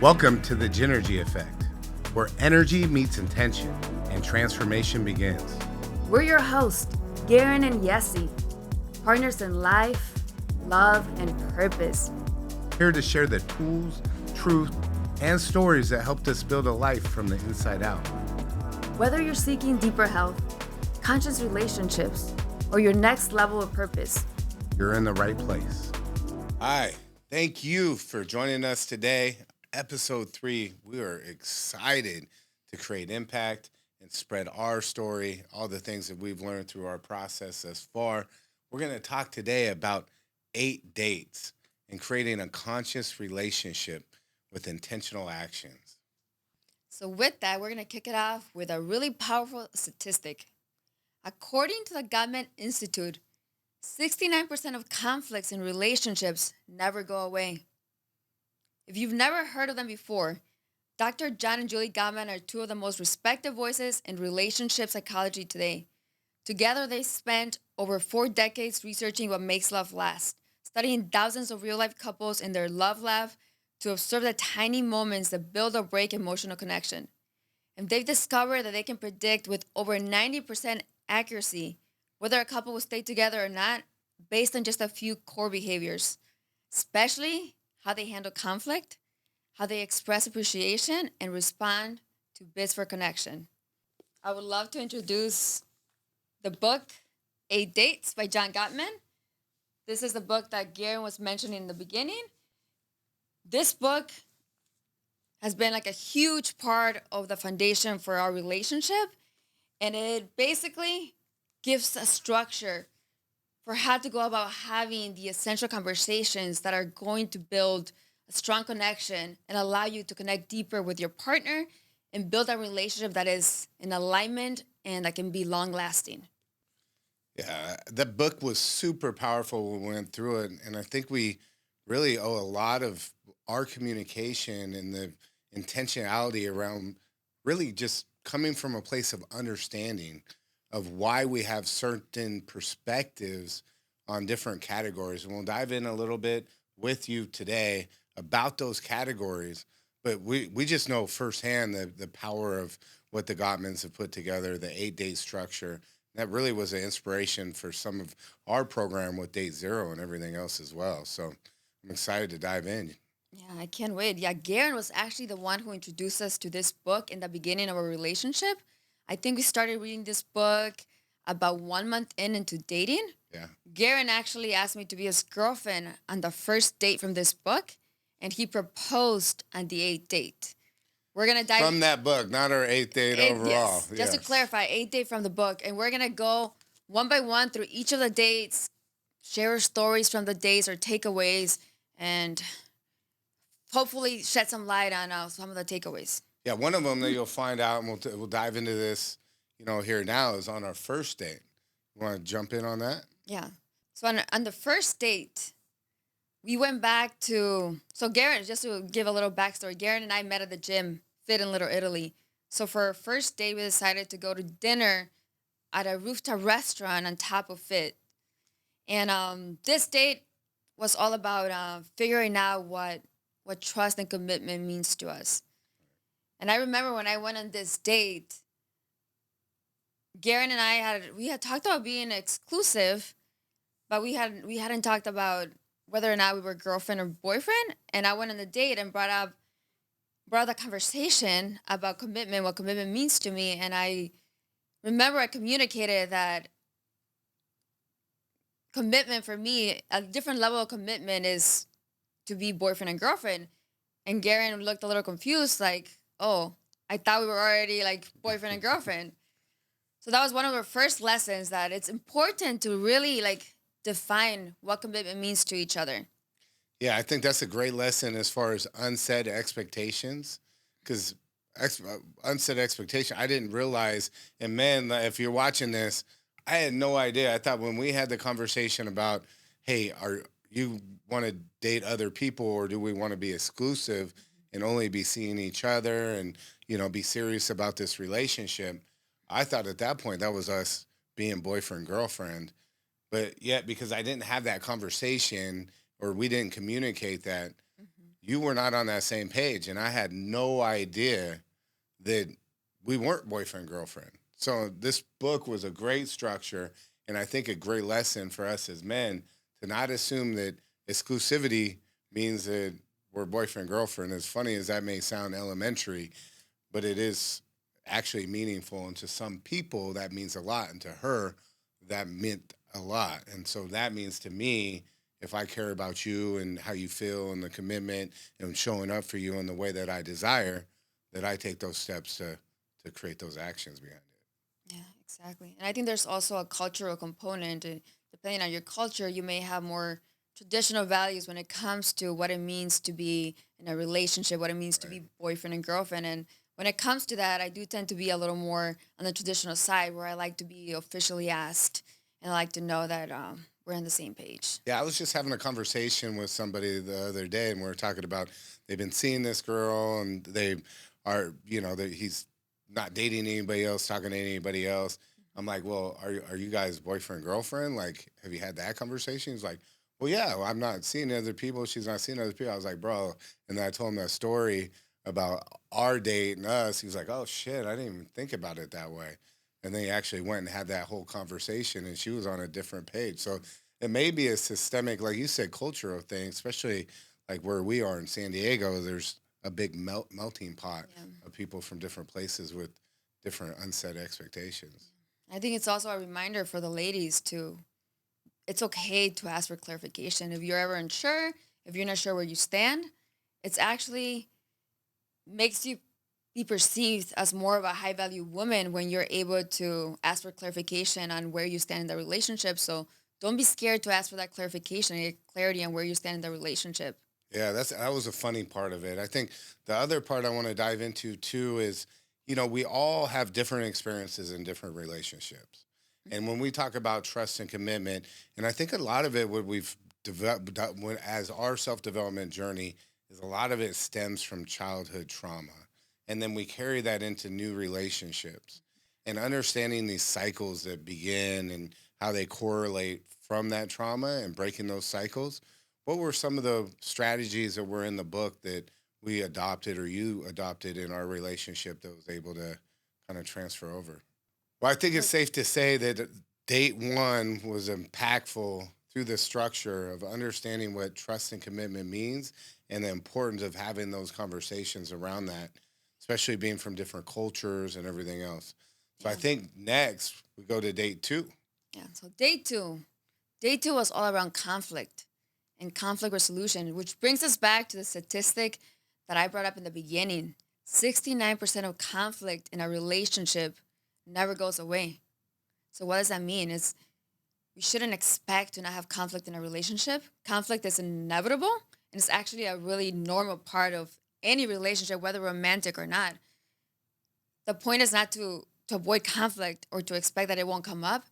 Welcome to the Gynergy Effect, where energy meets intention and transformation begins. We're your hosts, Garin and Yesi, partners in life, love, and purpose. Here to share the tools, truth, and stories that helped us build a life from the inside out. Whether you're seeking deeper health, conscious relationships, or your next level of purpose, you're in the right place. Hi, thank you for joining us today. Episode 3, we are excited to create impact and spread our story, all the things that we've learned through our process thus far. We're going to talk today about 8 dates and creating a conscious relationship with intentional actions. So with that, we're going to kick it off with a really powerful statistic. According to the Gottman Institute, 69% of conflicts in relationships never go away. If you've never heard of them before, Dr. John and Julie Gottman are 2 of the most respected voices in relationship psychology today. Together, they spent over 4 decades researching what makes love last, studying thousands of real-life couples in their love lab to observe the tiny moments that build or break emotional connection. And they've discovered that they can predict with over 90% accuracy whether a couple will stay together or not based on just a few core behaviors, especially how they handle conflict, how they express appreciation, and respond to bids for connection. I would love to introduce the book, 8 Dates by John Gottman. This is the book that Garin was mentioning in the beginning. This book has been like a huge part of the foundation for our relationship, and it basically gives a structure for how to go about having the essential conversations that are going to build a strong connection and allow you to connect deeper with your partner and build a relationship that is in alignment and that can be long-lasting. Yeah, that book was super powerful when we went through it, and I think we really owe a lot of our communication and the intentionality around really just coming from a place of understanding of why we have certain perspectives on different categories. And we'll dive in a little bit with you today about those categories, but we just know firsthand the power of what the Gottmans have put together, the 8-date structure. That really was an inspiration for some of our program with Date Zero and everything else as well. So I'm excited to dive in. Yeah, I can't wait. Yeah, Garin was actually the one who introduced us to this book in the beginning of our relationship. I think we started reading this book about 1 month into dating. Yeah. Garin actually asked me to be his girlfriend on the first date from this book, and he proposed on the 8th date. We're going to dive... From that book, not our 8th date overall. Yes. Just to clarify, 8th date from the book. And we're going to go one by one through each of the dates, share stories from the dates or takeaways, and hopefully shed some light on some of the takeaways. Yeah, one of them that you'll find out, and we'll dive into this, here now, is on our first date. You want to jump in on that? Yeah. So on the first date, we went back to... So Garin, just to give a little backstory, Garin and I met at the gym, Fit in Little Italy. So for our first date, we decided to go to dinner at a rooftop restaurant on top of Fit. And this date was all about figuring out what trust and commitment means to us. And I remember when I went on this date, Garin and I had talked about being exclusive, but we hadn't talked about whether or not we were girlfriend or boyfriend. And I went on the date and brought the conversation about commitment, what commitment means to me. And I remember I communicated that commitment for me, a different level of commitment is to be boyfriend and girlfriend. And Garin looked a little confused, like, oh, I thought we were already like boyfriend and girlfriend. So that was one of our first lessons, that it's important to really like define what commitment means to each other. Yeah, I think that's a great lesson as far as unsaid expectations, because unsaid expectation, I didn't realize, and man, if you're watching this, I had no idea. I thought when we had the conversation about, hey, are you want to date other people, or do we want to be exclusive and only be seeing each other and, be serious about this relationship? I thought at that point that was us being boyfriend, girlfriend. But yet, because I didn't have that conversation or we didn't communicate that, you were not on that same page. And I had no idea that we weren't boyfriend, girlfriend. So this book was a great structure. And I think a great lesson for us as men to not assume that exclusivity means that we're boyfriend, girlfriend. As funny as that may sound elementary, but it is actually meaningful. And to some people, that means a lot. And to her, that meant a lot. And so that means to me, if I care about you and how you feel and the commitment and showing up for you in the way that I desire, that I take those steps to create those actions behind it. Yeah, exactly. And I think there's also a cultural component. Depending on your culture, you may have more traditional values when it comes to what it means to be in a relationship, what it means to Right. be boyfriend and girlfriend. And when it comes to that, I do tend to be a little more on the traditional side where I like to be officially asked and I like to know that we're on the same page. Yeah, I was just having a conversation with somebody the other day, and we were talking about they've been seeing this girl, and they are, he's not dating anybody else, talking to anybody else. I'm like, well, are you guys boyfriend girlfriend? Like, have you had that conversation? He's like, well, yeah, well, I'm not seeing other people. She's not seeing other people. I was like, bro, and then I told him that story about our date and us. He was like, oh shit, I didn't even think about it that way. And then he actually went and had that whole conversation, and she was on a different page. So it may be a systemic, like you said, cultural thing, especially like where we are in San Diego. There's a big melting pot Yeah. of people from different places with different unset expectations. I think it's also a reminder for the ladies to it's okay to ask for clarification. If you're ever unsure, if you're not sure where you stand, it's actually makes you be perceived as more of a high value woman when you're able to ask for clarification on where you stand in the relationship. So don't be scared to ask for that clarification and get clarity on where you stand in the relationship. Yeah, that was a funny part of it. I think the other part I want to dive into too is, we all have different experiences in different relationships. And when we talk about trust and commitment, and I think a lot of it, what we've developed as our self development journey, is a lot of it stems from childhood trauma. And then we carry that into new relationships and understanding these cycles that begin and how they correlate from that trauma and breaking those cycles. What were some of the strategies that were in the book that we adopted or you adopted in our relationship that was able to kind of transfer over? Well, I think it's Like, safe to say that date one was impactful through the structure of understanding what trust and commitment means and the importance of having those conversations around that, especially being from different cultures and everything else. So I yeah, think next we go to date two. yeah. So day two was all around conflict and conflict resolution, which brings us back to the statistic that I brought up in the beginning. 69% of conflict in a relationship never goes away. So what does that mean? It's we shouldn't expect to not have conflict in a relationship. Conflict is inevitable and it's actually a really normal part of any relationship, whether romantic or not. The point is not to avoid conflict or to expect that it won't come up.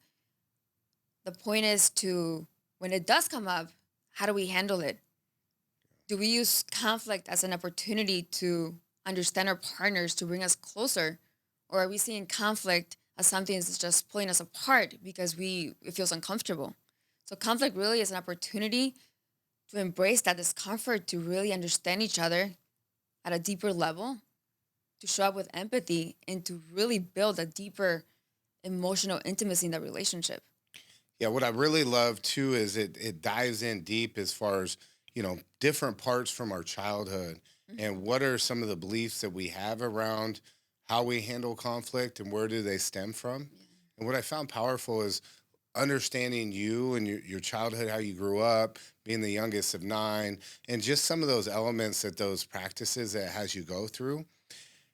The point is to when it does come up, how do we handle it? Do we use conflict as an opportunity to understand our partners to bring us closer? Or are we seeing conflict as something that's just pulling us apart because it feels uncomfortable? So conflict really is an opportunity to embrace that discomfort, to really understand each other at a deeper level, to show up with empathy, and to really build a deeper emotional intimacy in that relationship. Yeah, what I really love too is it dives in deep as far as, different parts from our childhood and Mhm. what are some of the beliefs that we have around how we handle conflict and where do they stem from. Yeah. And what I found powerful is understanding you and your childhood, how you grew up, being the youngest of nine, and just some of those elements that those practices that has you go through.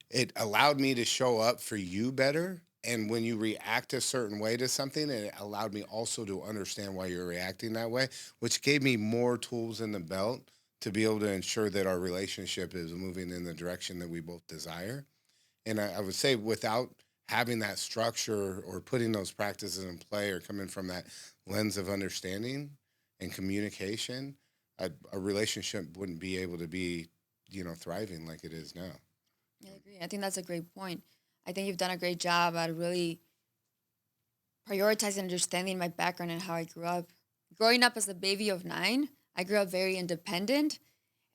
It allowed me to show up for you better. And when you react a certain way to something, it allowed me also to understand why you're reacting that way, which gave me more tools in the belt to be able to ensure that our relationship is moving in the direction that we both desire. And I would say without having that structure or putting those practices in play or coming from that lens of understanding and communication, a relationship wouldn't be able to be, thriving like it is now. I agree. I think that's a great point. I think you've done a great job at really prioritizing understanding my background and how I grew up. Growing up as a baby of nine, I grew up very independent.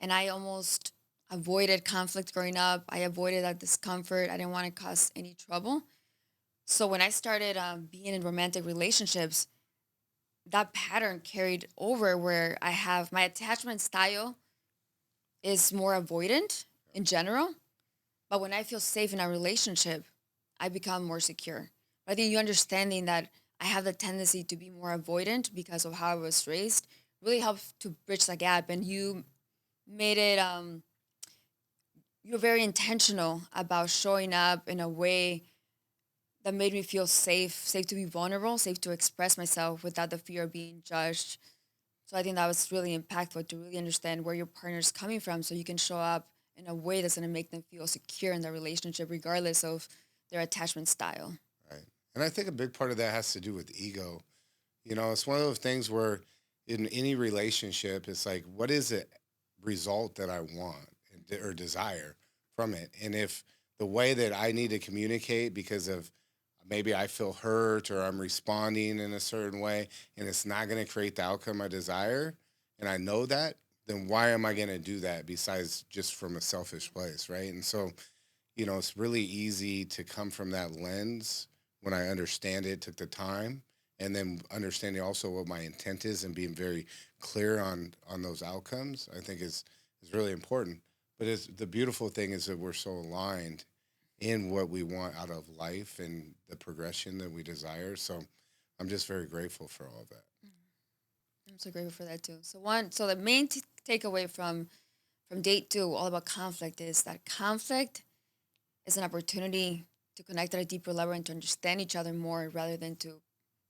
And I almost avoided conflict growing up. I avoided that discomfort. I didn't want to cause any trouble. So when I started being in romantic relationships, that pattern carried over where I have my attachment style is more avoidant in general. But when I feel safe in a relationship, I become more secure. I think you understanding that I have the tendency to be more avoidant because of how I was raised really helps to bridge the gap. And you made it, you're very intentional about showing up in a way that made me feel safe, safe to be vulnerable, safe to express myself without the fear of being judged. So I think that was really impactful to really understand where your partner's coming from so you can show up in a way that's going to make them feel secure in the relationship, regardless of their attachment style. Right. And I think a big part of that has to do with ego. It's one of those things where in any relationship, it's like, what is the result that I want or desire from it? And if the way that I need to communicate because of maybe I feel hurt or I'm responding in a certain way and it's not going to create the outcome I desire, and I know that, then why am I going to do that besides just from a selfish place, right? And so, it's really easy to come from that lens when I understand it, took the time, and then understanding also what my intent is and being very clear on those outcomes, I think is really important. But the beautiful thing is that we're so aligned in what we want out of life and the progression that we desire. So I'm just very grateful for all of that. I'm so grateful for that too. So the main takeaway from date two, all about conflict, is that conflict is an opportunity to connect at a deeper level and to understand each other more rather than to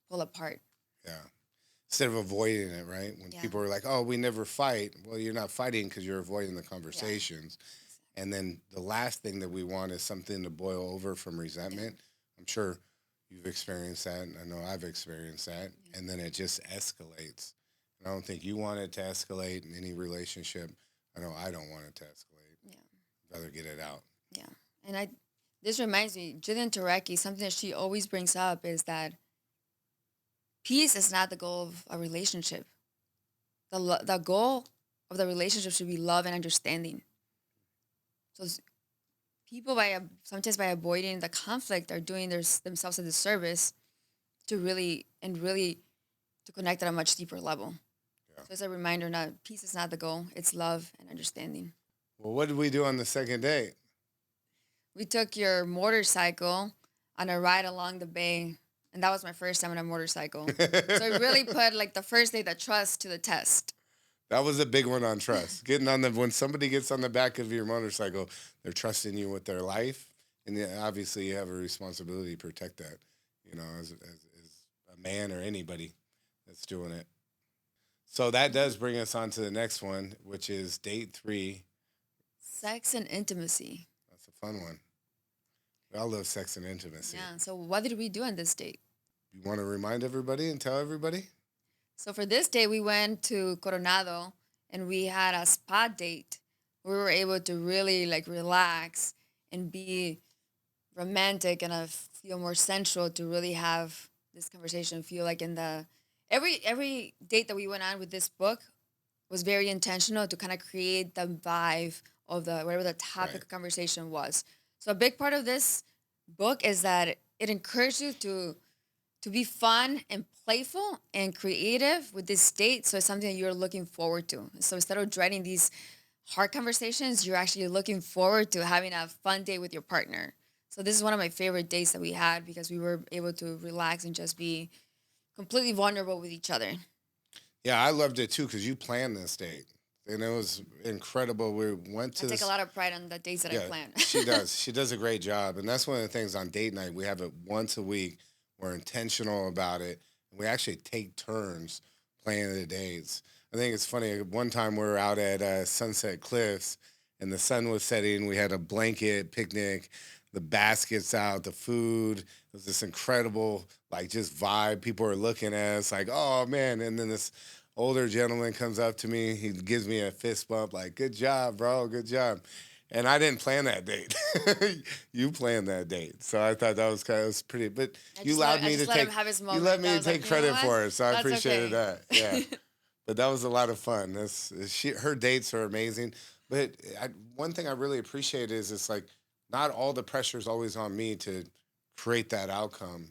pull apart. Yeah. Instead of avoiding it, right? When Yeah. people are like, "Oh, we never fight." Well, you're not fighting because you're avoiding the conversations. And then the last thing that we want is something to boil over from resentment. I'm sure you've experienced that, and I know I've experienced that. And then it just escalates. And I don't think you want it to escalate in any relationship. I know I don't want it to escalate. Yeah. I'd rather get it out. Yeah. And this reminds me, Jillian Tureki, something that she always brings up is that peace is not the goal of a relationship. The goal of the relationship should be love and understanding. So people sometimes by avoiding the conflict are doing themselves a disservice to really to connect at a much deeper level. Yeah. So it's a reminder that peace is not the goal; it's love and understanding. Well, what did we do on the second date? We took your motorcycle on a ride along the bay, and that was my first time on a motorcycle. So it really put like the first day the trust to the test. That was a big one on trust. When somebody gets on the back of your motorcycle, they're trusting you with their life, and obviously you have a responsibility to protect that. As a man or anybody that's doing it. So that does bring us on to the next one, which is date 3. Sex and intimacy. That's a fun one. We all love sex and intimacy. Yeah. So what did we do on this date? You want to remind everybody and tell everybody? So for this day, we went to Coronado and we had a spa date. We were able to really like relax and be romantic and feel more sensual to really have this conversation. Feel like every date that we went on with this book was very intentional to kind of create the vibe of whatever the topic of conversation was. So a big part of this book is that it encourages you to be fun and playful and creative with this date. So it's something that you're looking forward to. So instead of dreading these hard conversations, you're actually looking forward to having a fun day with your partner. So this is one of my favorite dates that we had because we were able to relax and just be completely vulnerable with each other. Yeah, I loved it too because you planned this date. And it was incredible. We went to I take a lot of pride on the dates that I plan. She does. She does a great job. And that's one of the things on date night. We have it once a week. We're intentional about it. We actually take turns planning the dates. I think it's funny. One time we were out at Sunset Cliffs and the sun was setting. We had a blanket picnic, the baskets out, the food. It was this incredible, like, just vibe. People are looking at us like, oh, man. And then this older gentleman comes up to me. He gives me a fist bump like, good job, bro. Good job. And I didn't plan that date. You planned that date. So I thought that was pretty, but you allowed me to take credit for it. So I appreciated that. Yeah. but that was a lot of fun. Her dates are amazing. But one thing I really appreciate is it's like not all the pressure is always on me to create that outcome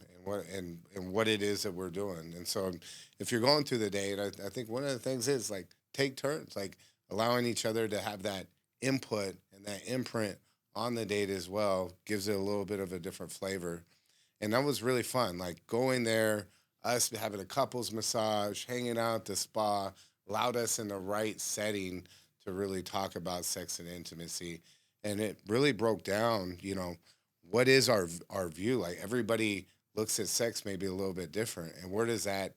and what it is that we're doing. And so if you're going through the date, I think one of the things is like take turns, like allowing each other to have that input and that imprint on the date as well gives it a little bit of a different flavor. And that was really fun. Like going there, us having a couples massage, hanging out at the spa, allowed us in the right setting to really talk about sex and intimacy. And it really broke down, what is our view? Like everybody looks at sex maybe a little bit different. And where does that,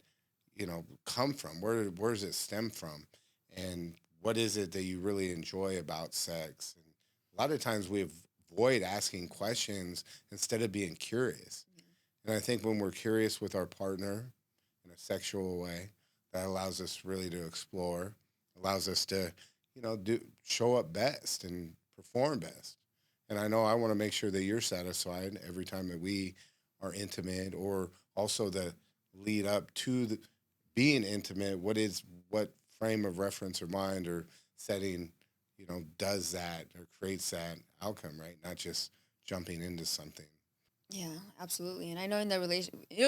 come from? Where does it stem from? And what is it that you really enjoy about sex? And a lot of times we avoid asking questions instead of being curious. And I think when we're curious with our partner in a sexual way, that allows us really to explore, allows us to, show up best and perform best. And I know I want to make sure that you're satisfied every time that we are intimate, or also the lead up to being intimate. What frame of reference or mind or setting, does that or creates that outcome, right? Not just jumping into something. Yeah, absolutely. And I know in the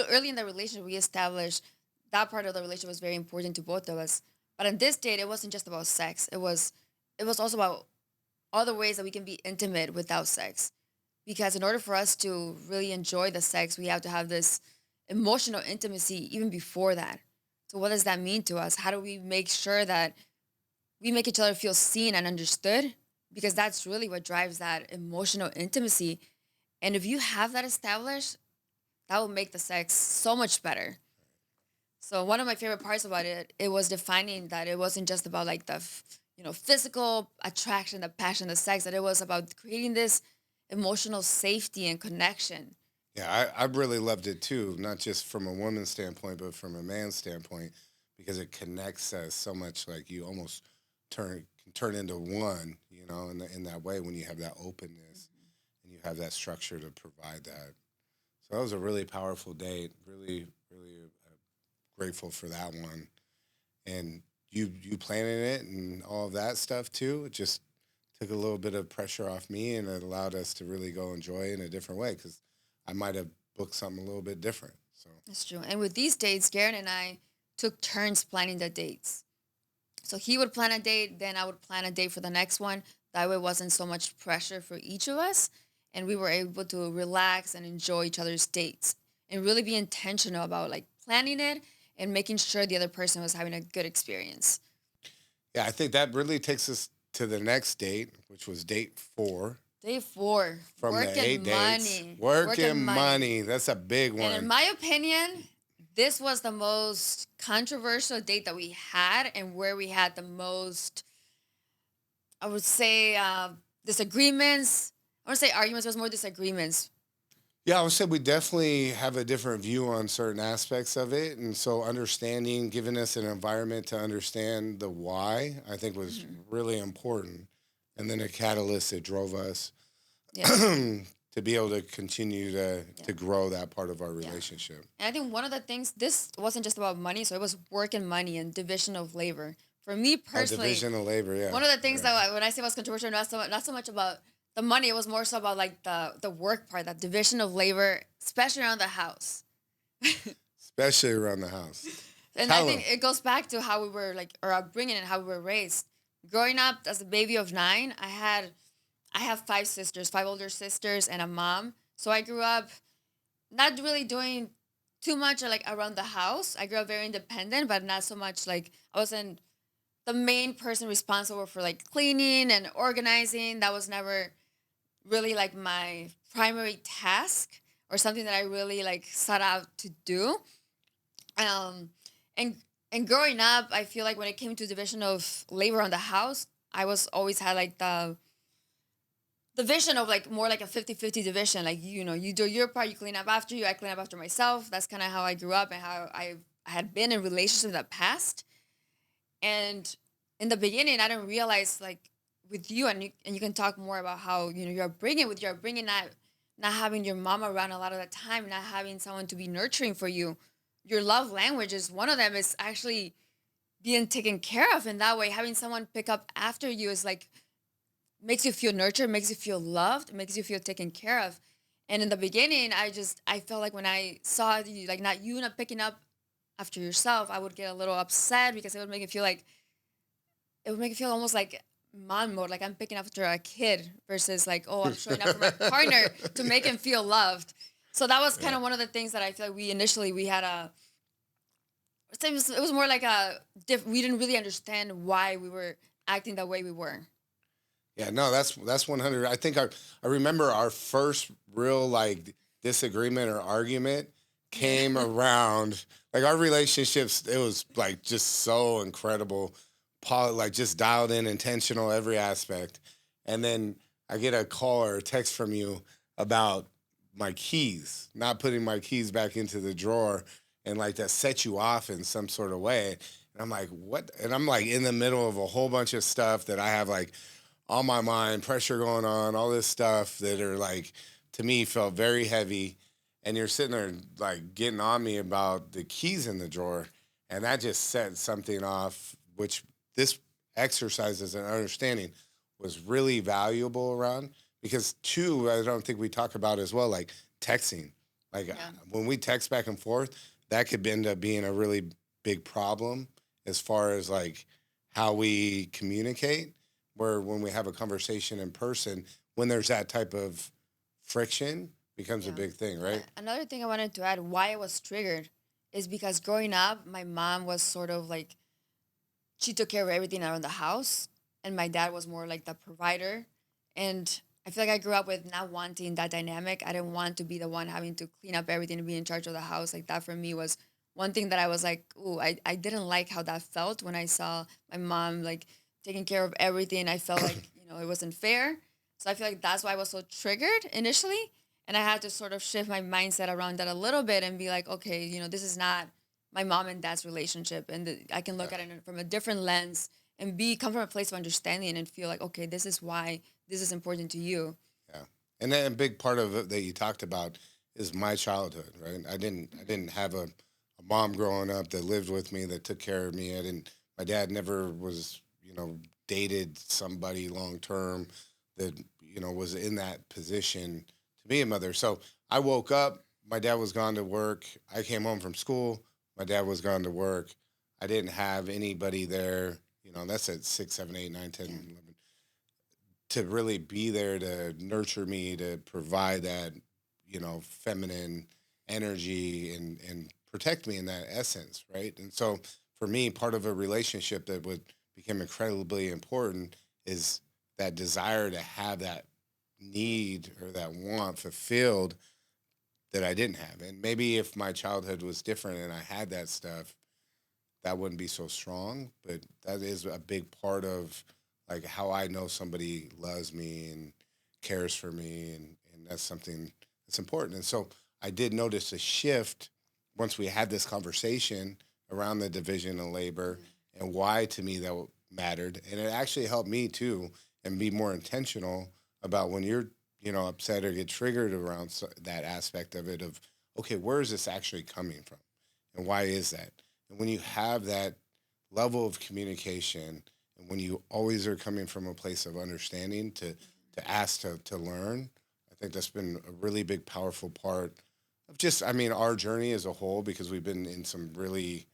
early in the relationship, we established that part of the relationship was very important to both of us. But on this date, it wasn't just about sex. It was also about all the ways that we can be intimate without sex. Because in order for us to really enjoy the sex, we have to have this emotional intimacy even before that. So what does that mean to us? How do we make sure that we make each other feel seen and understood? Because that's really what drives that emotional intimacy. And if you have that established, that will make the sex so much better. So one of my favorite parts about it was defining that it wasn't just about like the, physical attraction, the passion, the sex, that it was about creating this emotional safety and connection. Yeah, I really loved it too, not just from a woman's standpoint, but from a man's standpoint, because it connects us so much. Like you almost can turn into one, in that way when you have that openness and you have that structure to provide that. So that was a really powerful date. Really, really grateful for that one. And you planning it and all of that stuff too. It just took a little bit of pressure off me, and it allowed us to really go enjoy it in a different way because I might have booked something a little bit different. So That's true. And with these dates, Garen and I took turns planning the dates. So he would plan a date, then I would plan a date for the next one. That way it wasn't so much pressure for each of us. And we were able to relax and enjoy each other's dates and really be intentional about like planning it and making sure the other person was having a good experience. yeah, I think that really takes us to the next date, which was date 4 Day 4, from work the and 8 dates. money. Work and money. That's a big And in one. my opinion, this was the most controversial date that we had, and where we had the most, I would say, disagreements. I want to say arguments, but it was more disagreements. Yeah, I would say we definitely have a different view on certain aspects of it. And so understanding, giving us an environment to understand the why, I think was really important. And then a catalyst that drove us Yeah. to be able to continue to grow that part of our Yeah. relationship. And I think one of the things, this wasn't just about money, so it was work and money and division of labor. For me Oh, personally, division of labor, yeah. one of the things Yeah. that when I say was controversial, not so much about the money, it was more so about like the work part, that division of labor, especially around the house. Especially around the house. And Tell I think 'em. it goes back to how we were like, or upbringing and how we were raised. Growing up as a baby of 9, I have 5 sisters, 5 older sisters, and a mom. So I grew up not really doing too much like around the house. I grew up very independent, but not so much like I wasn't the main person responsible for like cleaning and organizing. That was never really like my primary task or something that I really like set out to do. Um, and and growing up, I feel like when it came to division of labor on the house, I was always had like the vision of like more like a 50-50 division. Like, you do your part, you clean up after you, I clean up after myself. That's kind of how I grew up and how I had been in relationships in the past. And in the beginning, I didn't realize like with you, and you can talk more about how, your upbringing, not having your mom around a lot of the time, not having someone to be nurturing for you. Your love languages, one of them is actually being taken care of in that way. Having someone pick up after you is like makes you feel nurtured, makes you feel loved, makes you feel taken care of. And in the beginning, I felt like when I saw you like not picking up after yourself, I would get a little upset because it would make it feel almost like mom mode, like I'm picking up after a kid versus like, oh, I'm showing up for my partner to make him feel loved. So that was kind Yeah. of one of the things that I feel like we had it was more like we didn't really understand why we were acting the way we were. Yeah, no, that's 100. I think I remember our first real like disagreement or argument Yeah. came around like our relationships. It was like just so incredible, like just dialed in, intentional, every aspect. And then I get a call or a text from you about my keys, not putting my keys back into the drawer, and like that set you off in some sort of way. And I'm like, what? And I'm like in the middle of a whole bunch of stuff that I have like on my mind, pressure going on, all this stuff that are like to me felt very heavy. And you're sitting there like getting on me about the keys in the drawer. And that just set something off, which this exercise as an understanding was really valuable around because two, I don't think we talk about as well, like texting. Like Yeah. when we text back and forth, that could end up being a really big problem as far as like how we communicate where when we have a conversation in person, when there's that type of friction becomes a Yeah. big thing, right? Another thing I wanted to add why I was triggered is because growing up, my mom was sort of like she took care of everything around the house, and my dad was more like the provider. And I feel like I grew up with not wanting that dynamic. I didn't want to be the one having to clean up everything and be in charge of the house. Like that for me was one thing that I was like, ooh, I didn't like how that felt when I saw my mom like taking care of everything. I felt like, it wasn't fair. So I feel like that's why I was so triggered initially. And I had to sort of shift my mindset around that a little bit and be like, okay, this is not my mom and dad's relationship. And I can look Yeah. at it from a different lens and come from a place of understanding and feel like, okay, this is why this is important to you. Yeah. And then a big part of it that you talked about is my childhood, right? I didn't have a mom growing up that lived with me that took care of me. My dad never was, dated somebody long term that, was in that position to be a mother. So I woke up, my dad was gone to work. I came home from school, my dad was gone to work. I didn't have anybody there, that's at 6, 7, 8, 9, 10, Yeah. 11 to really be there to nurture me, to provide that, feminine energy and protect me in that essence, right? And so for me, part of a relationship that would become incredibly important is that desire to have that need or that want fulfilled that I didn't have. And maybe if my childhood was different and I had that stuff, that wouldn't be so strong. But that is a big part of like how I know somebody loves me and cares for me, and that's something that's important. And so I did notice a shift once we had this conversation around the division of labor and why to me that mattered. And it actually helped me too and be more intentional about when you're, upset or get triggered around that aspect of it of, okay, where is this actually coming from? And why is that? And when you have that level of communication and when you always are coming from a place of understanding to ask to learn, I think that's been a really big, powerful part of just, I mean, our journey as a whole, because we've been in some really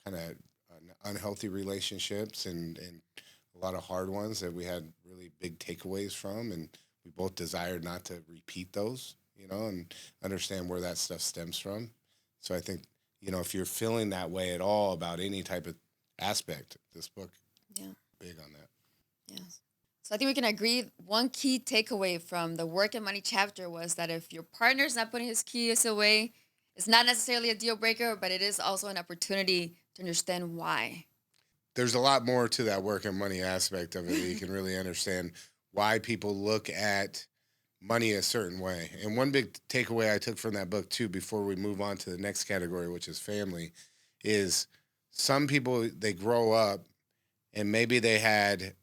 kind of unhealthy relationships and a lot of hard ones that we had really big takeaways from. And we both desired not to repeat those, and understand where that stuff stems from. So I think, if you're feeling that way at all about any type of aspect, this book, Yeah. big on that. Yeah. So I think we can agree one key takeaway from the work and money chapter was that if your partner's not putting his keys away, it's not necessarily a deal breaker, but it is also an opportunity to understand why. There's a lot more to that work and money aspect of it that you can really understand why people look at money a certain way. And one big takeaway I took from that book too, before we move on to the next category, which is family, is some people, they grow up and maybe they had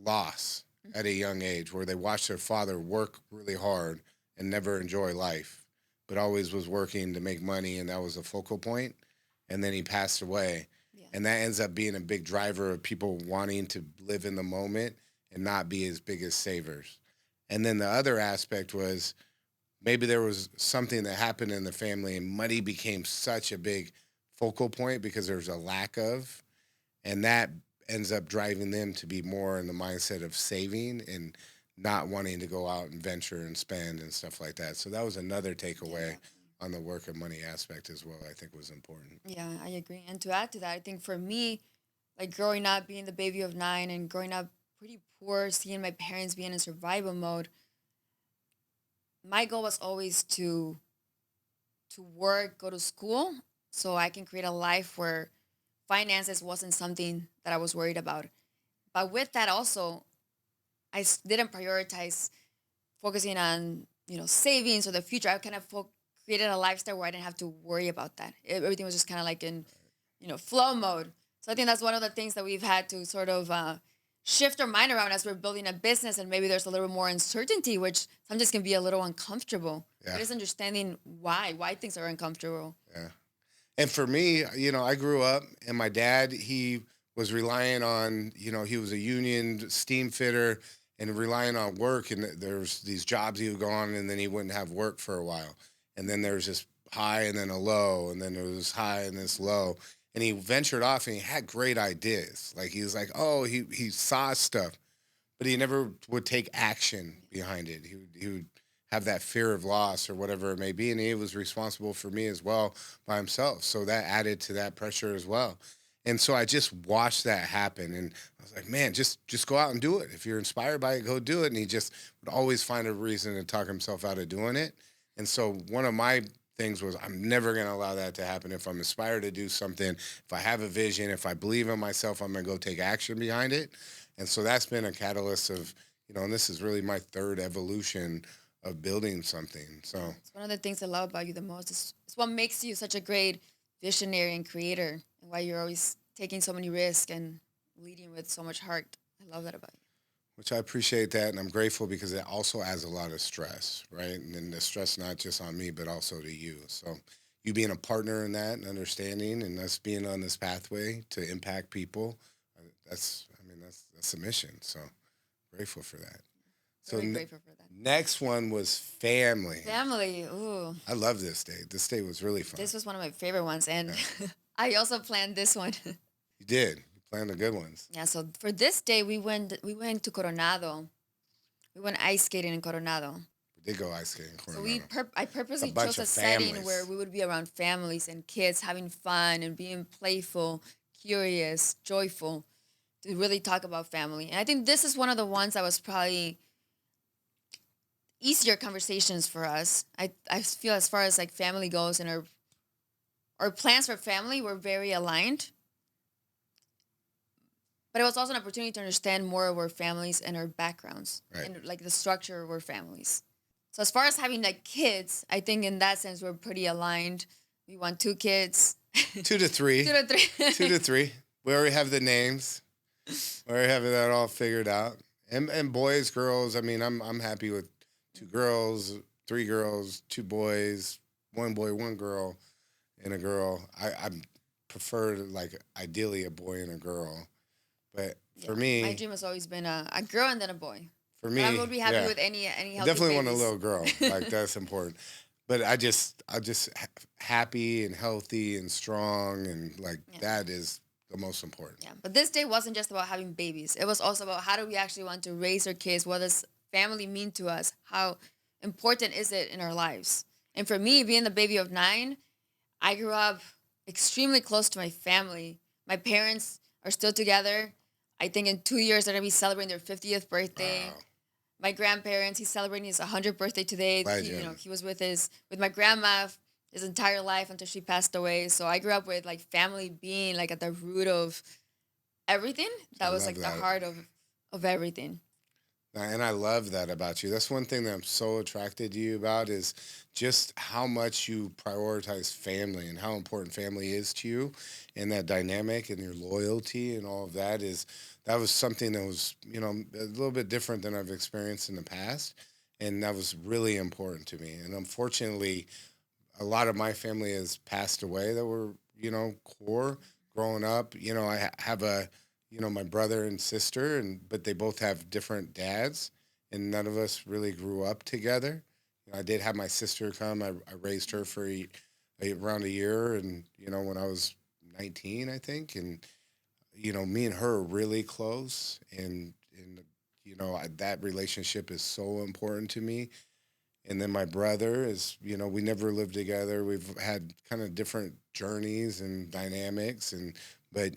loss at a young age where they watched their father work really hard and never enjoy life, but always was working to make money, and that was a focal point. And then he passed away. Yeah. And that ends up being a big driver of people wanting to live in the moment and not be as big as savers. And then the other aspect was maybe there was something that happened in the family and money became such a big focal point because there's a lack of, and that ends up driving them to be more in the mindset of saving and not wanting to go out and venture and spend and stuff like that. So that was another takeaway on the work and money aspect as well. I think was important. Yeah, I agree. And to add to that, I think for me, like growing up, being the baby of 9 and growing up pretty poor, seeing my parents being in survival mode, my goal was always to work, go to school, so I can create a life where finances wasn't something that I was worried about. But with that also, didn't prioritize focusing on savings or the future. I kind of created a lifestyle where I didn't have to worry about that. Everything was just kind of like in flow mode. So I think that's one of the things that we've had to sort of shift our mind around as we're building a business, and maybe there's a little more uncertainty, which sometimes can be a little uncomfortable. Yeah. Just understanding why things are uncomfortable. Yeah. And for me, I grew up and my dad, he was relying on, he was a union steam fitter and relying on work. And there's these jobs he would go on and then he wouldn't have work for a while. And then there was this high and then a low, and then there was high and this low. And he ventured off and he had great ideas. Like he was like, oh, he saw stuff, but he never would take action behind it. He would have that fear of loss or whatever it may be. And he was responsible for me as well by himself. So that added to that pressure as well. And so I just watched that happen. And I was like, man, just go out and do it. If you're inspired by it, go do it. And he just would always find a reason to talk himself out of doing it. And so one of my things was I'm never going to allow that to happen. If I'm inspired to do something, if I have a vision, if I believe in myself, I'm going to go take action behind it. And so that's been a catalyst of, and this is really my third evolution of building something. So it's one of the things I love about you the most. It's what makes you such a great visionary and creator, and why you're always taking so many risks and leading with so much heart. I love that about you. Which I appreciate that, and I'm grateful because it also adds a lot of stress, right? And then the stress not just on me, but also to you. So you being a partner in that and understanding, and us being on this pathway to impact people, that's a mission. So grateful for that. So Very grateful for that. Next one was family. Family, ooh. I love this day. This day was really fun. This was one of my favorite ones, and I also planned this one. You did. You planned the good ones. Yeah, so for this day, we went to Coronado. We went ice skating in Coronado. We did go ice skating in Coronado. So I purposely chose a setting where we would be around families and kids having fun and being playful, curious, joyful, to really talk about family. And I think this is one of the ones that was probably easier conversations for us. I feel as far as like family goes and our plans for family were very aligned. But it was also an opportunity to understand more of our families and our backgrounds, right, and like the structure of our families. So as far as having like kids, I think in that sense we're pretty aligned. We want 2 kids. 2 to 3. 2 to 3. 2 to 3. We already have the names. We already have that all figured out. And boys, girls. I mean, I'm happy with 2 girls, 3 girls, 2 boys, 1 boy, 1 girl, and a girl. I prefer like ideally a boy and a girl. But for me, my dream has always been a girl and then a boy. For me, I would be happy with any healthy definitely babies. want a little girl. Like that's important. But I'm just happy and healthy and strong, and like that is the most important. Yeah, but this day wasn't just about having babies. It was also about how do we actually want to raise our kids? What does family mean to us? How important is it in our lives? And for me, being the baby of 9, I grew up extremely close to my family. My parents are still together. I think in 2 years they're gonna be celebrating their 50th birthday. Wow. My grandparents, he's celebrating his 100th birthday today. He was with my grandma his entire life until she passed away. So I grew up with like family being like at the root of everything. That was like the heart of everything. And I love that about you. That's one thing that I'm so attracted to you about is just how much you prioritize family and how important family is to you, and that dynamic and your loyalty and all of that was something that was, a little bit different than I've experienced in the past. And that was really important to me. And unfortunately, a lot of my family has passed away that were, core. growing up. I have my brother and sister, but they both have different dads, and none of us really grew up together. I did have my sister come. I raised her for around a year, and when I was 19, I think, and me and her are really close, and that relationship is so important to me. And then my brother is, we never lived together. We've had kind of different journeys and dynamics, but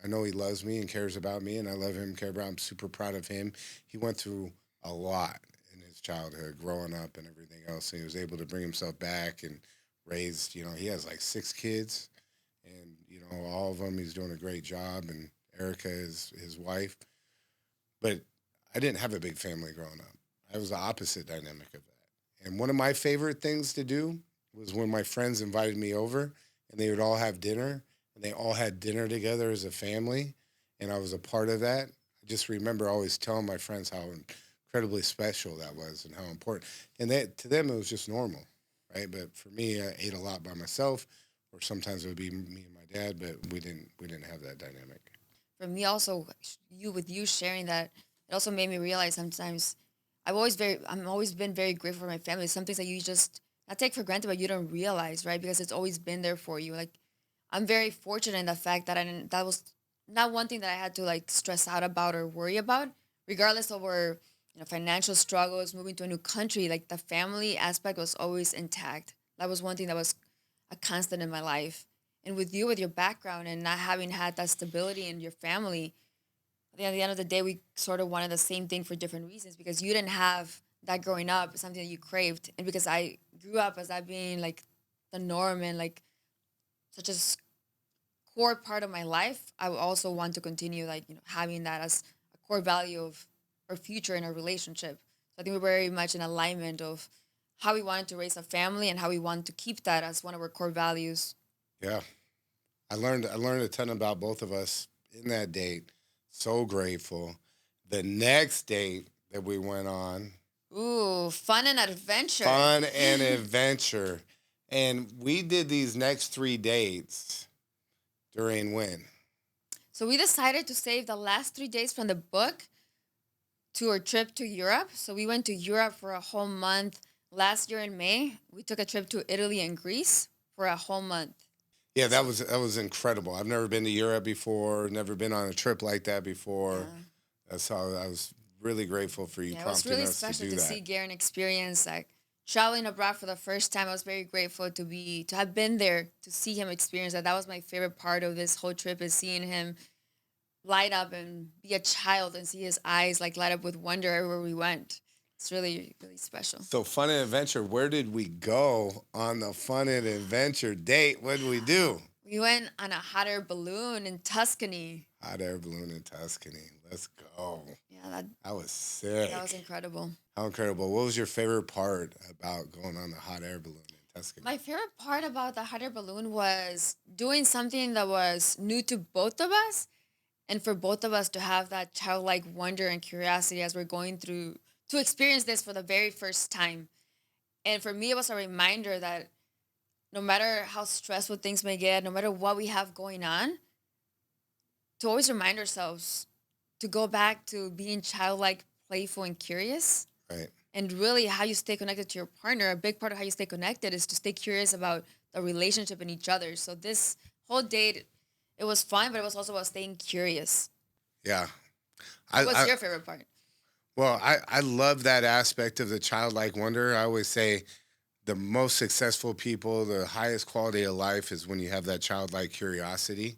I know he loves me and cares about me, and I love him, care about. I'm super proud of him. He went through a lot in his childhood, growing up and everything else, and he was able to bring himself back and raised. He has like 6 kids, and all of them. He's doing a great job, and Erica is his wife. But I didn't have a big family growing up. I was the opposite dynamic of that. And one of my favorite things to do was when my friends invited me over and they would all have dinner and they all had dinner together as a family. And I was a part of that. I just remember always telling my friends how incredibly special that was and how important. And to them, it was just normal, right? But for me, I ate a lot by myself, or sometimes it would be me and my dad, but we didn't have that dynamic. For me, also, you sharing that, it also made me realize sometimes I'm always been very grateful for my family. Some things that you just not take for granted, but you don't realize, right? Because it's always been there for you. Like, I'm very fortunate in the fact that that was not one thing that I had to like stress out about or worry about, regardless of our financial struggles, moving to a new country. Like the family aspect was always intact. That was one thing that was a constant in my life. And with you, with your background and not having had that stability in your family, I think at the end of the day, we sort of wanted the same thing for different reasons because you didn't have that growing up, something that you craved. And because I grew up as that being like the norm and like such a core part of my life, I would also want to continue like, having that as a core value of our future in our relationship. So I think we're very much in alignment of how we wanted to raise a family and how we want to keep that as one of our core values. Yeah. I learned a ton about both of us in that date. So grateful. The next date that we went on, Ooh, fun and adventure. fun and adventure. And we did these next 3 dates during when? So we decided to save the last 3 days from the book to our trip to Europe. So we went to Europe for a whole month last year in May. We took a trip to Italy and Greece for a whole month. Yeah, that was incredible. I've never been to Europe before, never been on a trip like that before. Yeah. That's how I was really grateful for you Yeah, it was prompting really us to special do to that. see Garin experience like traveling abroad for the first time. I was very grateful to have been there to see him experience that. That was my favorite part of this whole trip is seeing him light up and be a child and see his eyes like light up with wonder everywhere we went. It's really, really special. So fun and adventure. Where did we go on the fun and adventure date? What did we do? We went on a hot air balloon in Tuscany. Hot air balloon in Tuscany. Let's go. Yeah, that That was that was sick. incredible. How incredible. What was your favorite part about going on the hot air balloon in Tuscany? My favorite part about the hot air balloon was doing something that was new to both of us and for both of us to have that childlike wonder and curiosity as we're going through to experience this for the very first time. And for me, it was a reminder that no matter how stressful things may get, no matter what we have going on, to always remind ourselves to go back to being childlike, playful, and curious. Right. And really, how you stay connected to your partner, a big part of how you stay connected is to stay curious about the relationship and each other. So, this whole date, it was fun, but it was also about staying curious. Yeah. I, What was I your favorite part? well, I love that aspect of the childlike wonder. I always say the most successful people, the highest quality of life is when you have that childlike curiosity.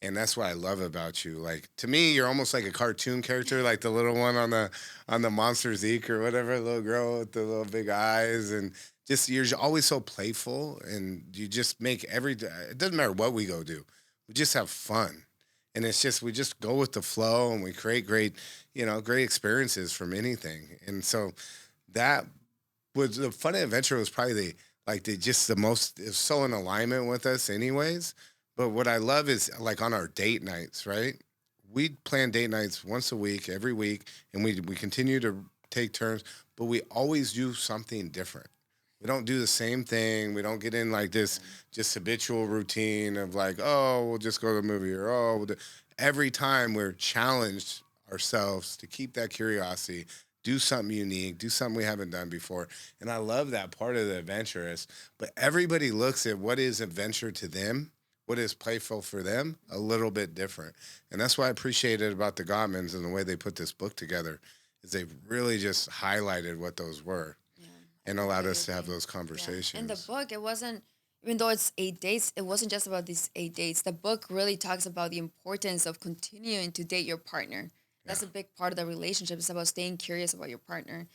And that's what I love about you. Like to me, you're almost like a cartoon character, like the little one on the Monsters Inc. or whatever, little girl with the little big eyes, and just you're always so playful, and you just make every. It doesn't matter what we go do, we just have fun, and it's just we just go with the flow, and we create great experiences from anything, and so that was the fun adventure was probably the most, it's so in alignment with us anyways. But what I love is like on our date nights, right? We plan date nights once a week, every week, and we continue to take turns, but we always do something different. We don't do the same thing. We don't get in like this Yeah. just habitual routine of like, oh, we'll just go to the movie or oh, every time we're challenged ourselves to keep that curiosity, do something unique, do something we haven't done before. And I love that part of the adventurous, but everybody looks at what is adventure to them, what is playful for them, a little bit different. And that's what I appreciated about the Gottmans and the way they put this book together is they really just highlighted what those were Yeah, I and allowed completely us to have agree. those Yeah. In the conversations. book, it wasn't, even though it's 8 days, it wasn't just about these 8 days. The book really talks about the importance of continuing to date your partner. Yeah. That's a big part of the relationship. It's about staying curious about your partner.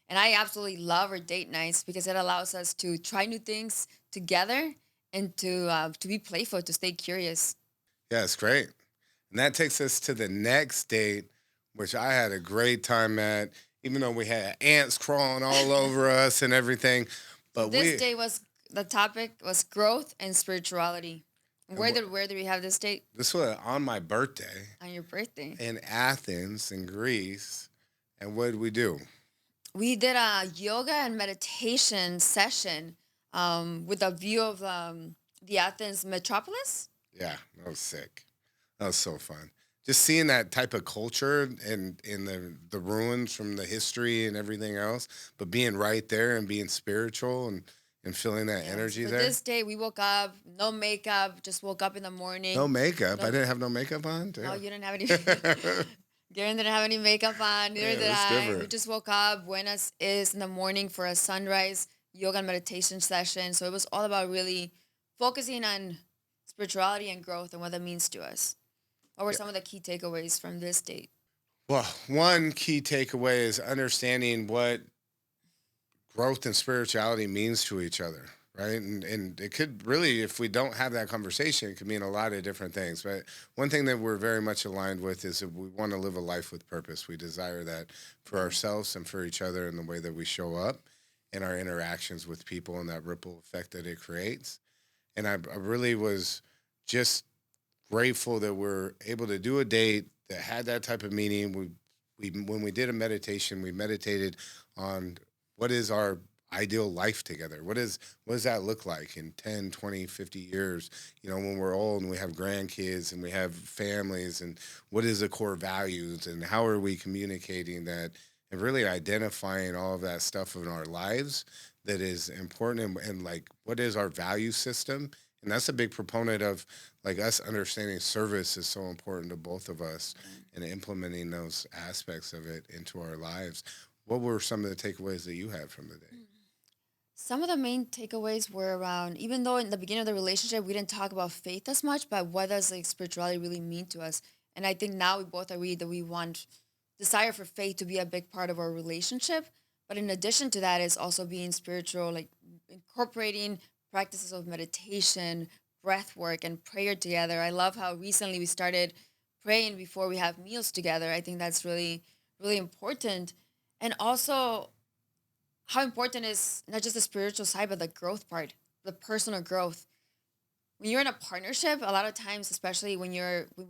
And I absolutely love our date nights because it allows us to try new things together and to be playful, to stay curious. Yeah, it's great. And that takes us to the next date, which I had a great time at, even though we had ants crawling all over us and everything. So But this day was the topic was growth and spirituality. and Where did we have this date? this was on my birthday On your birthday. in Athens, in Greece. And what did we do? We did a yoga and meditation session with a view of the Athens metropolis. Yeah, that was sick. That was so fun. Just seeing that type of culture and in the ruins from the history and everything else, but being right there and being spiritual and feeling that Yeah, so energy for there. this day, we woke up, no makeup, just woke up in the No morning. makeup. I No, didn't have no makeup on. no, Damn. you didn't have any. Garen didn't have any makeup on, neither Yeah, did that's I. We different. just woke up. Buenos is in the morning for a sunrise yoga and meditation session. So it was all about really focusing on spirituality and growth and what that means to us. What were Yeah. some of the key takeaways from this date? Well, one key takeaway is understanding what growth and spirituality means to each other, right? And it could really, if we don't have that conversation, it could mean a lot of different things. But one thing that we're very much aligned with is that we want to live a life with purpose. We desire that for Yeah. ourselves and for each other in the way that we show up in our interactions with people and that ripple effect that it creates. And I really was just grateful that we're able to do a date that had that type of meaning. We when we did a meditation, we meditated on what is our ideal life together. What does that look like in 10, 20, 50 years, when we're old and we have grandkids and we have families, and what is the core values and how are we communicating that and really identifying all of that stuff in our lives that is important, and like what is our value system. And that's a big proponent of like us understanding service is so important to both of us and implementing those aspects of it into our lives. What were some of the takeaways that you had from the day? Some of the main takeaways were around, even though in the beginning of the relationship we didn't talk about faith as much, but what does like spirituality really mean to us? And I think now we both agree that we want desire for faith to be a big part of our relationship. But in addition to that is also being spiritual, like incorporating practices of meditation, breath work, and prayer together. I love how recently we started praying before we have meals together. I think that's really, really important. And also how important is not just the spiritual side, but the growth part, the personal growth. When you're in a partnership, a lot of times, especially when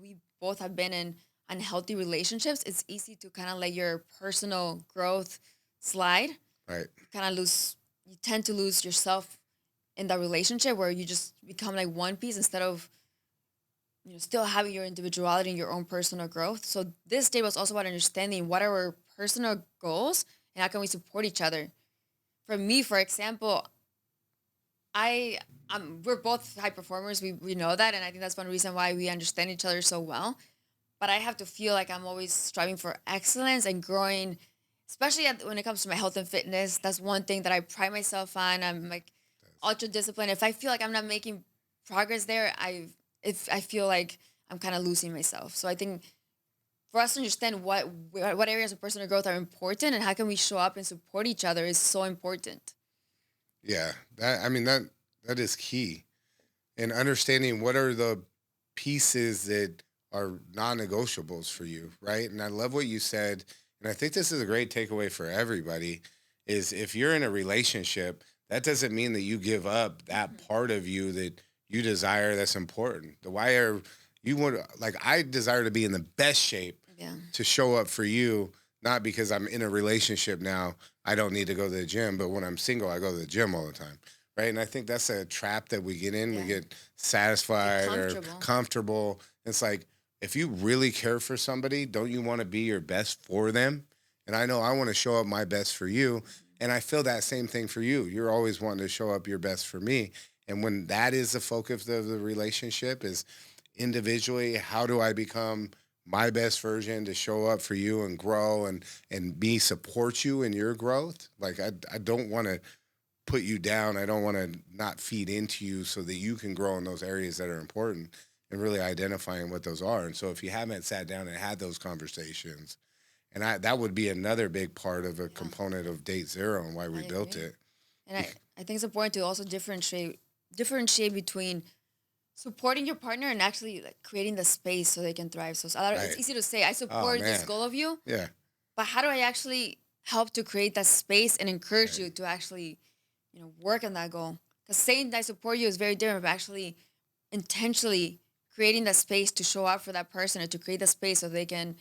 we both have been in unhealthy relationships, it's easy to kind of let your personal growth slide. Right. You tend to lose yourself in that relationship where you just become like one piece instead of still having your individuality and your own personal growth. So this day was also about understanding what are our personal goals and how can we support each other. For me, for example, we're both high performers. We know that, and I think that's one reason why we understand each other so well. But I have to feel like I'm always striving for excellence and growing, especially when it comes to my health and fitness. That's one thing that I pride myself on. I'm like ultra disciplined. If I feel like I'm not making progress there, if I feel like I'm kind of losing myself. So I think for us to understand what areas of personal growth are important and how can we show up and support each other is so important. Yeah. That is key. And understanding what are the pieces that are non-negotiables for you, right? And I love what you said, and I think this is a great takeaway for everybody is if you're in a relationship, that doesn't mean that you give up that part of you that you desire that's important. The why are you want like I desire to be in the best shape Yeah. to show up for you Not because I'm in a relationship now, I don't need to go to the gym, but when I'm single, I go to the gym all the time. Right. And I think that's a trap that we get in. We Yeah. get Get satisfied or comfortable. comfortable. It's like, if you really care for somebody, don't you want to be your best for them? And I know I want to show up my best for you. And I feel that same thing for you. You're always wanting to show up your best for me. And when that is the focus of the relationship, is individually, how do I become my best version to show up for you and grow and me support you in your growth? Like I don't want to put you down. I don't want to not feed into you so that you can grow in those areas that are important and really identifying what those are. And so if you haven't sat down and had those conversations, and that would be another big part of a Yeah, component of Date Zero and why I we built agree. it. And I think it's important to also differentiate between supporting your partner and actually like creating the space so they can thrive. So it's Right. easy to say I Oh support this man. goal of you, Yeah. but how do I actually help to create that space and encourage Right. you to actually, work on that goal? Because saying I support you is very different, but actually intentionally creating that space to show up for that person and to create the space so they can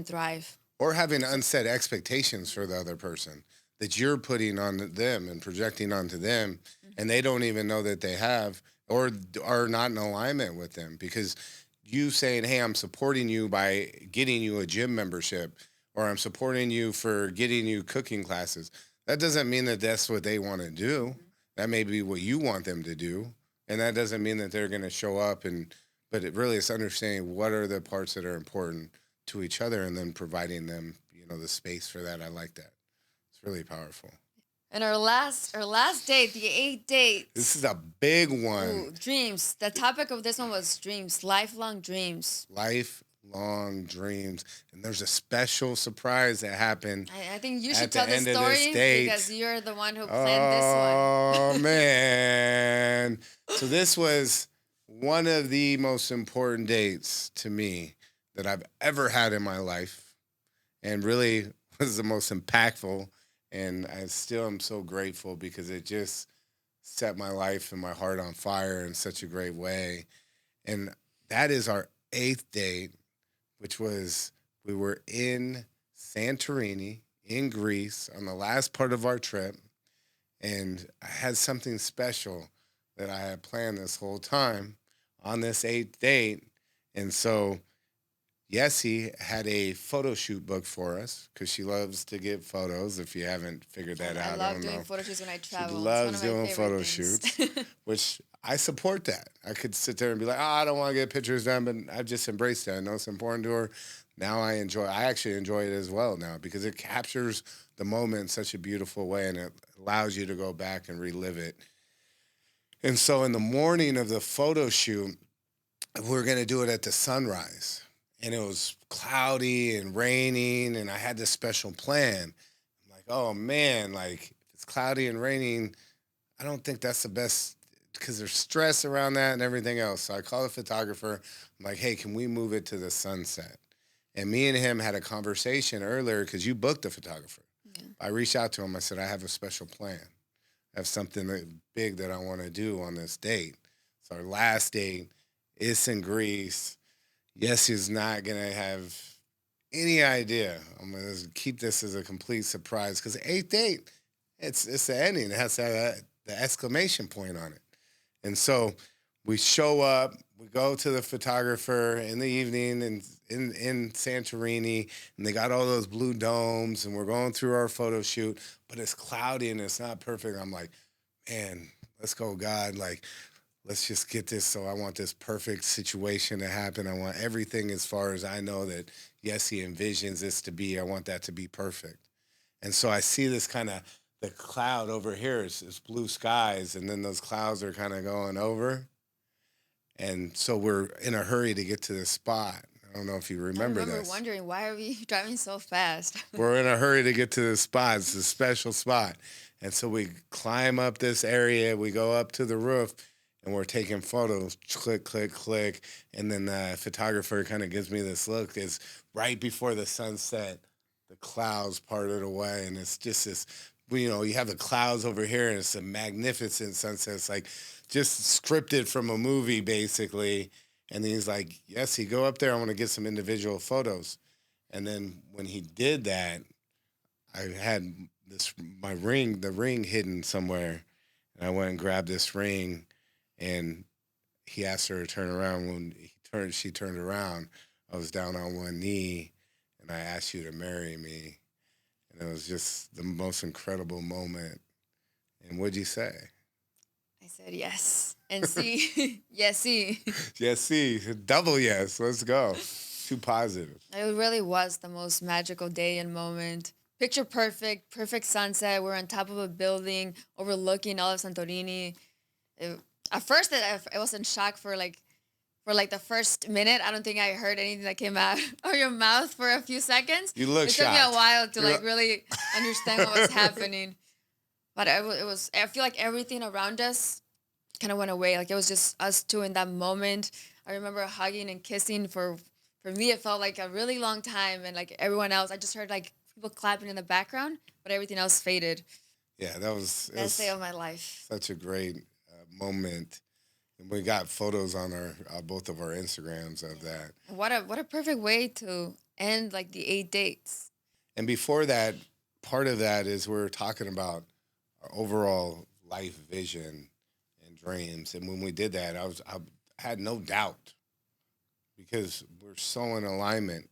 thrive. Or having unset expectations for the other person that you're putting on them and projecting onto them, and Mhm. they don't even know that they have, or are not in alignment with them, because you saying, hey, I'm supporting you by getting you a gym membership, or I'm supporting you for getting you cooking classes, that doesn't mean that that's what they want to do. Mhm. That may be what you want them to do, and that doesn't mean that they're going to show up. And but it really is understanding what are the parts that are important to each other, and then providing them, the space for that. I like that. It's really powerful. And our last date, the eighth date. This is a big one. Ooh, dreams. The topic of this one was dreams, lifelong dreams. Lifelong dreams. And there's a special surprise that happened I think you should at tell the the end of this story because date. you're the one who planned this one. Oh man. So this was one of the most important dates to me that I've ever had in my life, and really was the most impactful. And I still am so grateful because it just set my life and my heart on fire in such a great way. And that is our eighth date, which was, we were in Santorini in Greece on the last part of our trip. And I had something special that I had planned this whole time on this eighth date. And so Yesi had a photo shoot booked for us because she loves to get photos. If you haven't figured that I out, I love don't doing know. photo shoots when I She travel. It's one loves of my doing favorite photo things. shoots, which I support that. I could sit there and be like, oh, I don't want to get pictures done, but I've just embraced that. I know it's important to her. Now I actually enjoy it as well now because it captures the moment in such a beautiful way, and it allows you to go back and relive it. And so in the morning of the photo shoot, we're going to do it at the sunrise. And it was cloudy and raining, and I had this special plan. I'm like, oh man, like if it's cloudy and raining, I don't think that's the best because there's stress around that and everything else. So I call the photographer. I'm like, hey, can we move it to the sunset? And me and him had a conversation earlier because you booked a photographer. Yeah. I reached out to him. I said, I have a special plan. I have something big that I want to do on this date. So our last date is in Greece. Yes, he's not gonna have any idea. I'm gonna keep this as a complete surprise because eighth date, it's the ending. It has to have the exclamation point on it. And so we show up, we go to the photographer in the evening and in Santorini, and they got all those blue domes, and we're going through our photo shoot, but it's cloudy and it's not perfect. I'm like, man, let's go, God. Like, let's just get this. So I want this perfect situation to happen. I want everything as far as I know that, yes, he envisions this to be. I want that to be perfect. And so I see this kind of, the cloud over here is blue skies, and then those clouds are kind of going over. And so we're in a hurry to get to the spot. I don't know if you I remember remember this. wondering why are we driving so fast? We're in a hurry to get to the spot. It's a special spot. And so we climb up this area, we go up to the roof, and we're taking photos. Click, click, click. And then the photographer kind of gives me this look. Is right before the sunset, the clouds parted away. And it's just this, you have the clouds over here, and it's a magnificent sunset. It's like just scripted from a movie, basically. And he's like, yes, you go up there. I want to get some individual photos. And then when he did that, I had the ring hidden somewhere, and I went and grabbed this ring, and he asked her to turn around. When she turned around. I was down on one knee, and I asked you to marry me, and it was just the most incredible moment. And what'd you say? I said yes. And see, yes, see. Yes, see, double yes. Let's go. Too positive. It really was the most magical day and moment. Picture perfect, perfect sunset. We're on top of a building overlooking all of Santorini. At first, I was in shock for the first minute. I don't think I heard anything that came out of your mouth for a few seconds. You look It shocked. took me a while to really understand what was happening. But it was. I feel like everything around us kind of went away. Like it was just us two in that moment. I remember hugging and kissing for me. It felt like a really long time, and like everyone else, I just heard like people clapping in the background, but everything else faded. Yeah, that was Best day of my life. such a great moment. And we got photos on our both of our Instagrams of that. And what a perfect way to end like the 8 dates. And before that, part of that is we're talking about our overall life vision and dreams. And when we did that, I had no doubt because we're so in alignment.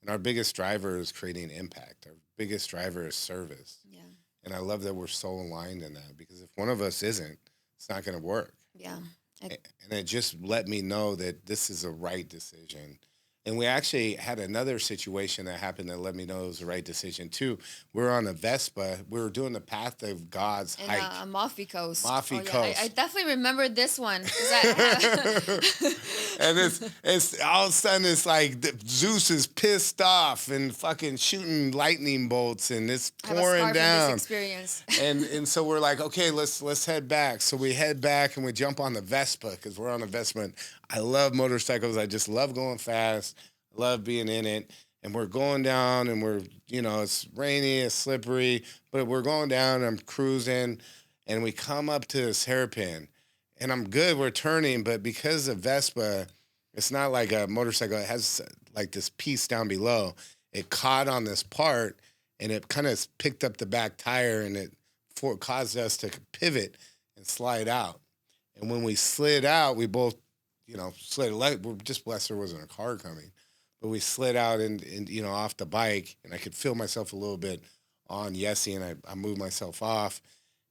And our biggest driver is creating impact. Our biggest driver is service. Yeah. And I love that we're so aligned in that because if one of us isn't, it's not going to work. Yeah. And it just let me know that this is a right decision. And we actually had another situation that happened that let me know it was the right decision too. We were on a Vespa. We were doing the Path of God's In hike. Amalfi Coast. Amalfi Yeah. Coast. I definitely remember this one. And it's all of a sudden it's like Zeus is pissed off and fucking shooting lightning bolts and it's pouring down. This experience. And so we're like, okay, let's head back. So we head back and we jump on the Vespa because we're on a Vespa. And I love motorcycles. I just love going fast. I love being in it. And we're going down and it's rainy, it's slippery, but we're going down and I'm cruising and we come up to this hairpin and I'm good. We're turning, but because of Vespa, it's not like a motorcycle. It has like this piece down below. It caught on this part and it kind of picked up the back tire and it caused us to pivot and slide out. And when we slid out, we both, slid. We're just blessed there wasn't a car coming. But we slid out and off the bike, and I could feel myself a little bit on Yesi, and I moved myself off,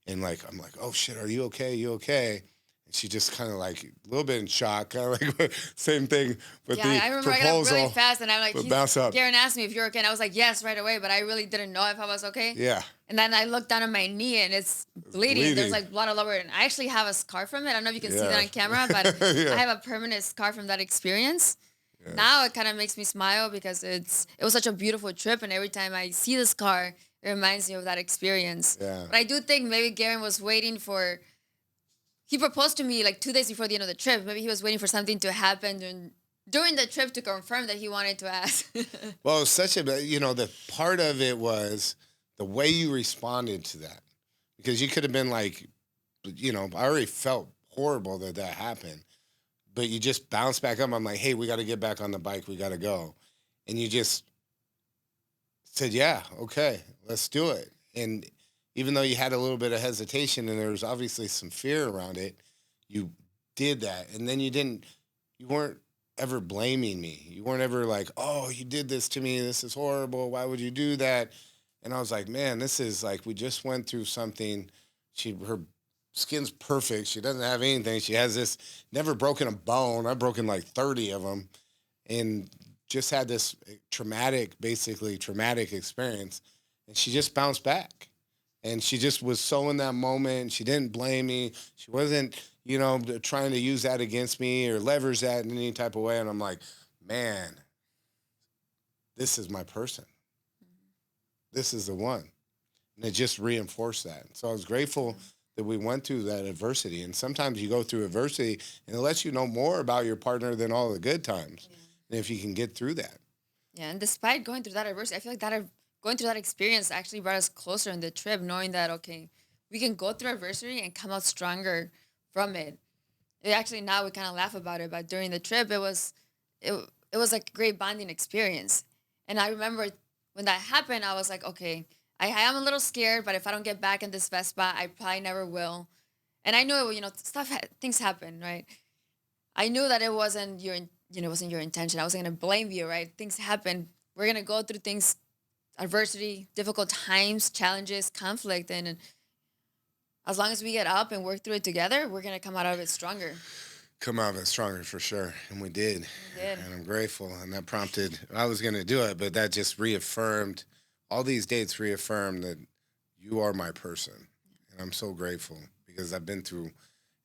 and I'm like, oh shit, are you okay? You okay? And she just kind of like a little bit in shock, kind of like same thing with the I remember proposal. I got up really fast, and I'm like, bounce up. Garen asked me if you're okay, and I was like, yes, right away, but I really didn't know if I was okay. Yeah. And then I looked down at my knee, and it's bleeding. There's like blood all over it, and I actually have a scar from it. I don't know if you can see that on camera, but Yeah. I have a permanent scar from that experience. Yeah. Now it kind of makes me smile because it was such a beautiful trip, and every time I see the scar, it reminds me of that experience. Yeah. But I do think maybe Garen was waiting for. He proposed to me like 2 days before the end of the trip. Maybe he was waiting for something to happen during the trip to confirm that he wanted to ask. Well, it was such the part of it was the way you responded to that. Because you could have been like, I already felt horrible that happened. But you just bounce back up. I'm like, hey, we got to get back on the bike. We got to go. And you just said, yeah, okay, let's do it. And even though you had a little bit of hesitation and there was obviously some fear around it, you did that. And then you weren't ever blaming me. You weren't ever like, oh, you did this to me. This is horrible. Why would you do that? And I was like, man, this is like, we just went through something. Her skin's perfect. She doesn't have anything. She has this, never broken a bone. I've broken like 30 of them and just had this traumatic experience. And she just bounced back. And she just was so in that moment. She didn't blame me. She wasn't, trying to use that against me or leverage that in any type of way. And I'm like, man, this is my person. This is the one. And it just reinforced that. So I was grateful that we went through that adversity. And sometimes you go through adversity and it lets you know more about your partner than all the good times. Yeah. And if you can get through that. Yeah, and despite going through that adversity, I feel like going through that experience actually brought us closer in the trip, knowing that, okay, we can go through adversity and come out stronger from it. Actually, now we kind of laugh about it, but during the trip, it was like a great bonding experience. And I remember when that happened, I was like, okay, I am a little scared, but if I don't get back in this Vespa, I probably never will. And I knew, things happen, right? I knew that it wasn't wasn't your intention. I wasn't going to blame you, right? Things happen. We're going to go through things, adversity, difficult times, challenges, conflict. And as long as we get up and work through it together, we're going to come out of it stronger. Come out of it stronger for sure. And we did. We did. And I'm grateful. And that prompted, I was going to do it, but that just reaffirmed, all these dates reaffirmed that you are my person. And I'm so grateful because I've been through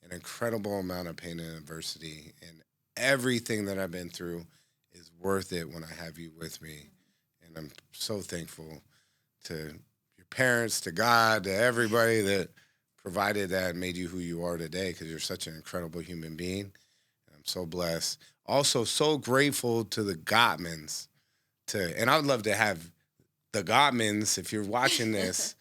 an incredible amount of pain and adversity. And everything that I've been through is worth it when I have you with me. And I'm so thankful to your parents, to God, to everybody that provided that and made you who you are today, because you're such an incredible human being. And I'm so blessed. Also, so grateful to the Gottmans. And I would love to have the Gottmans, if you're watching this,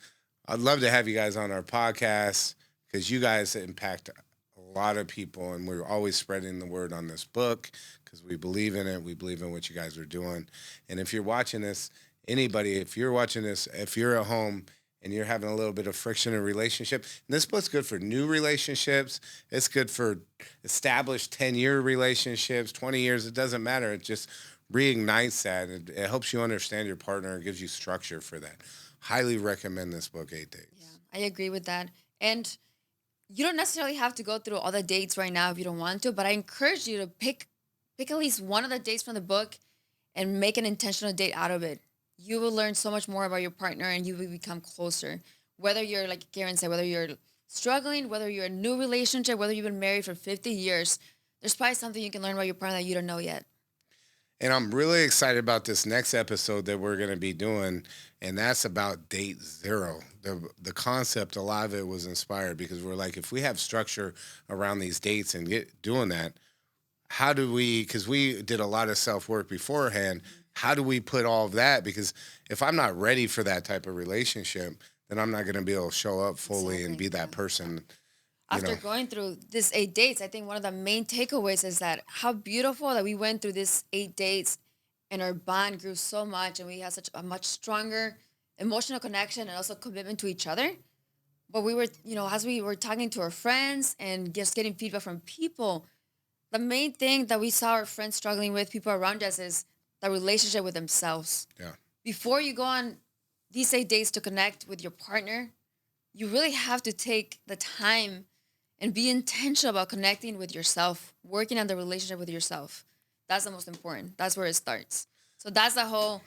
I'd love to have you guys on our podcast because you guys impact a lot of people, and we're always spreading the word on this book because we believe in it. We believe in what you guys are doing. And if you're watching this, anybody, if you're watching this, if you're at home and you're having a little bit of friction in a relationship, and this book's good for new relationships. It's good for established 10-year relationships, 20 years. It doesn't matter. It just reignites that. It helps you understand your partner and gives you structure for that. Highly recommend this book, 8 Dates. Yeah, I agree with that. And you don't necessarily have to go through all the dates right now if you don't want to, but I encourage you to pick at least one of the dates from the book and make an intentional date out of it. You will learn so much more about your partner and you will become closer. Whether you're, like Garin said, whether you're struggling, whether you're in a new relationship, whether you've been married for 50 years, there's probably something you can learn about your partner that you don't know yet. And I'm really excited about this next episode that we're going to be doing, and that's about date zero. The concept, a lot of it was inspired because we're like, if we have structure around these dates and doing that, how do we, because we did a lot of self-work beforehand, how do we put all of that? Because if I'm not ready for that type of relationship, then I'm not going to be able to show up fully and be that person. After going through this 8 dates, I think one of the main takeaways is that how beautiful that we went through this 8 dates and our bond grew so much and we had such a much stronger emotional connection and also commitment to each other. But we were, as we were talking to our friends and just getting feedback from people, the main thing that we saw our friends struggling with, people around us, is the relationship with themselves. Yeah. Before you go on these 8 days to connect with your partner, you really have to take the time and be intentional about connecting with yourself, working on the relationship with yourself. That's the most important. That's where it starts. So that's the whole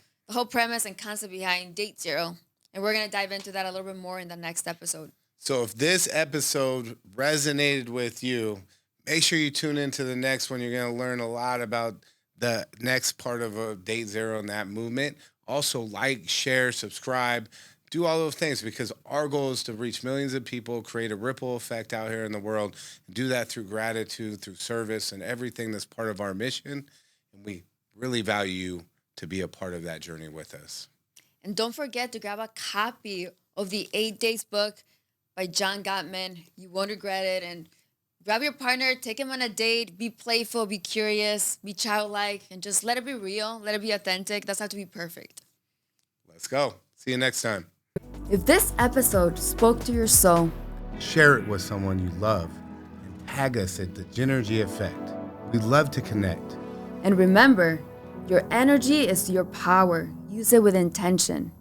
premise and concept behind Date Zero. And we're going to dive into that a little bit more in the next episode. So if this episode resonated with you, make sure you tune into the next one. You're going to learn a lot about the next part of a Date Zero and that movement. Also, like, share, subscribe, do all those things because our goal is to reach millions of people, create a ripple effect out here in the world, do that through gratitude, through service, and everything that's part of our mission. And we really value you to be a part of that journey with us. And don't forget to grab a copy of the 8 Days book by John Gottman. You won't regret it. And grab your partner, take him on a date, be playful, be curious, be childlike, and just let it be real, let it be authentic. Doesn't have to be perfect. Let's go. See you next time. If this episode spoke to your soul, share it with someone you love and tag us at the Gynergy Effect. We'd love to connect. and remember, your energy is your power. Use it with intention.